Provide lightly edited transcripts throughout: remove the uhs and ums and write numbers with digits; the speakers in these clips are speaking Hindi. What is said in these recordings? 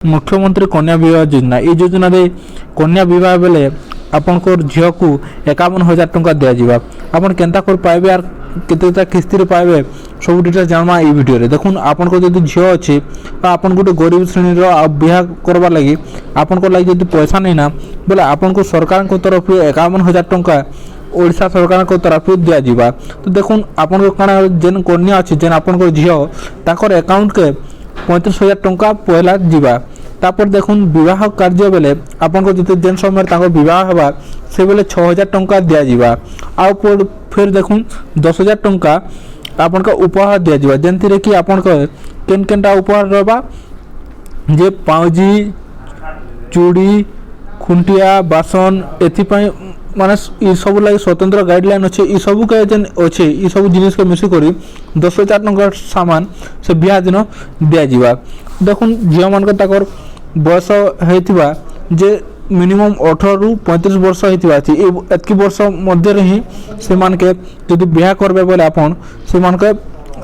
मुख्यमंत्री कन्या विवाह योजना ये योजना दे कन्या विवाह बेले आपनकर झील को 51,000 टंका दिया आपन केनता कर पाइबे आर केतेटा किस्ती पाइबे सब डिटेल्स जानमा ए वीडियो रे देखुन आपनकर जदि झील अछि आपन गोटे गरीब श्रेणी रो विवाह करबा लागि आपनकर लागि जदि पैसा नै ना बोले आपनको सरकार को तरफ 51,000 टंका ओडिशा सरकार को तरफ दिया जावा। तो देखुन आपन काना जेन कन्या अछि जेन आपनकर झील ताकर अकाउंट के 35,000 टंका पहला जीवा तापर देखुन विवाह कार्य बेले आपन को जते जेन समय ताको विवाह हवा से बेले 6,000 टंका दिया जीवा आ फिर देखुन 10,000 टंका आपन का उपहार दिया जीवा जेंति रे कि आपन को केन केनटा उपहार रहबा जे पाउजी चूड़ी खुंटिया बासन एथि पई माने ई सब लागि स्वतंत्र गाइडलाइन अछि ई सब के जेन अछि ई सब जिनिस के मिसी करी 10,000 टंका सामान से बियाह दिन दिया जीवा। देखुन झियो मान के ताकर बयस हेतिबा जे मिनिमम 18 रु 35 वर्ष हेतिबा अछि एतकी वर्ष मध्य रे ही से मान के यदि बियाह करबे बोले आपन से मान के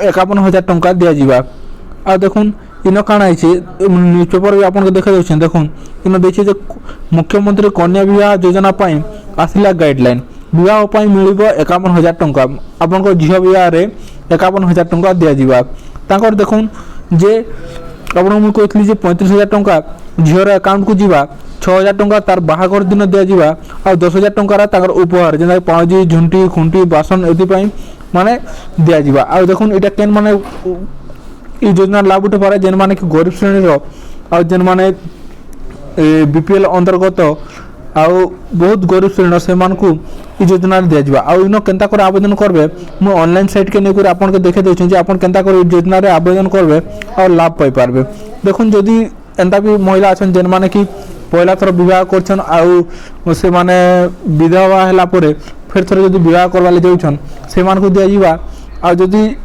51,000 टंका दिया जीवा। आ देखुन इन काना है न्यूज पेपर भी आपन देखे देछन देखुन इन देछि जे मुख्यमंत्री कन्या विवाह योजना पई आसिला गाइडलाइन विवाह पई मिलिबो 51,000 टंका आपन को झियो विवाह रे 51,000 टंका दिया जीवा। ताकर देखुन जे आपन मु कहथली जे 35,000 टंका झियोर अकाउंट को जीवा 6,000 टंका तार बाहागर दिन दिया जीवा आ 10,000 टंका रा ताकर उपहार जेना पाउजी झुंटी खुंटी बासन एति पई माने दिया जीवा। आ देखुन एटा केन माने ई योजना लाभ उठे पारे जेन माने कि गरीब श्रेणी रो आ जेन माने बीपीएल अंतर्गत आ बहुत गरीब श्रेणी से मान को ई योजना दिया जीवा। आ इनो केनता कर आवेदन करबे मु ऑनलाइन साइट के नेकुर आपन के देखे देछन जे आपन केनता कर ई योजना रे आवेदन करबे और लाभ पाई पारबे। देखुन जदी एंता भी महिला अछन जेन माने कि पहला थर विवाह करछन आ से माने विधवा हला परे फिर थर जदी विवाह करबा ले जाउछन से मान को दिया जीवा। आ जदी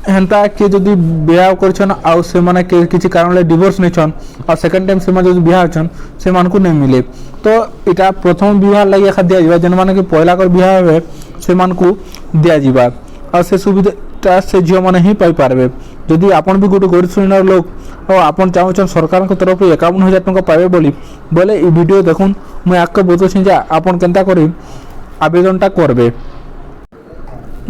हेंता के जदी बियाह करछन आ से माने के किछि कारण ले डिवोर्स नै छन आ सेकंड टाइम से माने जदी बियाह छन से मान को नै मिले तो इटा प्रथम विवाह लागि एखा दिया जीवा जेन माने कि पहला कर बियाह होवे से मान को दिया जीवा आ से सुविधा से झियो माने ही पाई पारबे। जदी आपन भी गोटे गरीब श्रेणीर लोक और आपन चाहछन सरकार के तरफ 51,000 टंका पाइबे बोली बोले ई वीडियो देखुन मैं आके बतोछि जे आपन केनता करी आवेदनटा करबे।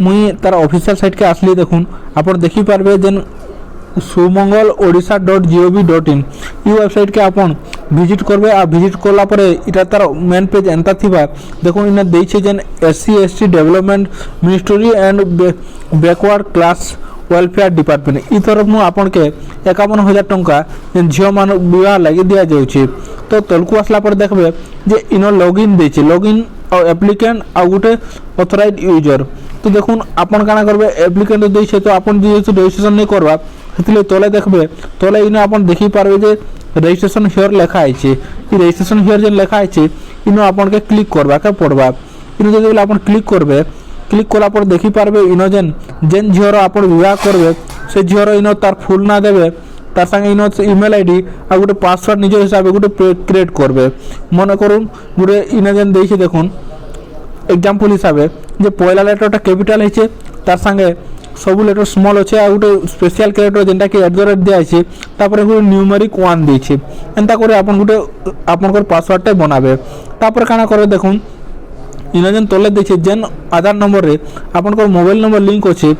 मुई तार ऑफिशियल साइट के आसली देखुन आपन देखि पारबे जेन sumangalodisha.gov.in ई वेबसाइट के आपन विजिट करबे आ विजिट करला परे इटा तार मेन पेज एंता थिबा देखुन इने देइछे जेन SC/ST development ministry and backward class welfare department ई तरफ नु आपन के 51,000 टंका जेन झियो मान विवाह लागि दिया जाउछे। तो तलकु आसला पर देखबे जे इनो लॉगिन देइछे लॉगिन और एप्लीकेंट आ गुटे ऑथराइज्ड यूजर। तो देखुन आपन काना करबे एप्लीकेंट देइछे तो आपन जे रजिस्ट्रेशन नै करबा सेतले तले देखबे तले इनो आपन देखि पारबे जे रजिस्ट्रेशन हियर लेखा आइछे ई रजिस्ट्रेशन हियर जे लेखा आइछे इनो आपन के क्लिक करबा के पड़बा। इनो जदि आपन क्लिक करबे क्लिक कला पर देखि पारबे इनो जेन झियोर आपन विवाह करबे से झियोर इनो तार फुल ना देबे तार संगे इनो ईमेल आईडी आ गुटे पासवर्ड निज हिसाब गुटे क्रिएट करबे। मन करूँ गुटे इनो जेन देइछे देखुन एग्जांपल हिसाब जे पहला लेटरटा कैपिटल हेचे तार संगे सब लेटर स्मॉल अच्छे आ गुटे स्पेशल कैरेक्टर जेनटा कि @ दिया आइछे तापर गुटे न्यूमेरिक 1 देइछे एंता करे आपन गुटे आपनकर पासवर्डटा बनाबे। तापर काना करबे देखुन इने जेन तले देइछे जेन आधार नंबर रे आपनकर मोबाइल नंबर लिंक अछि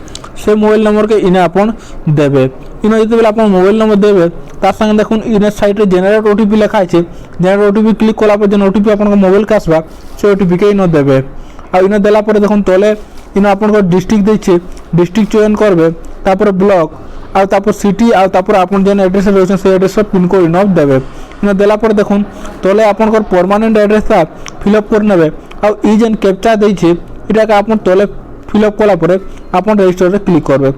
से मोबाइल नंबर के इने आपन देबे। इने जते बेला आपन मोबाइल नंबर देबे तार संगे देखुन इने साइट रे जनरेट ओटीपी लिखा आइछे जनरेट ओटीपी क्लिक कला पर जेन ओटीपी आपन मोबाइल के आसबा से ओटीपी के इने देबे। आ इने देला पर देखुन तले इने आपनकर डिस्ट्रिक्ट देइछे डिस्ट्रिक्ट चयन करबे तापर ब्लॉक आ तापर सिटी आ तापर आपन जेन एड्रेस रहछन से एड्रेस पिन कोड इने देबे। इने देला पर देखुन तले आपनकर परमानेंट एड्रेस ता फिलअप कर नेबे आ ई जेन कैप्चा देइछे इटा के आपन तले फिलअप कला परे आपन रजिस्टर रे क्लिक करबे।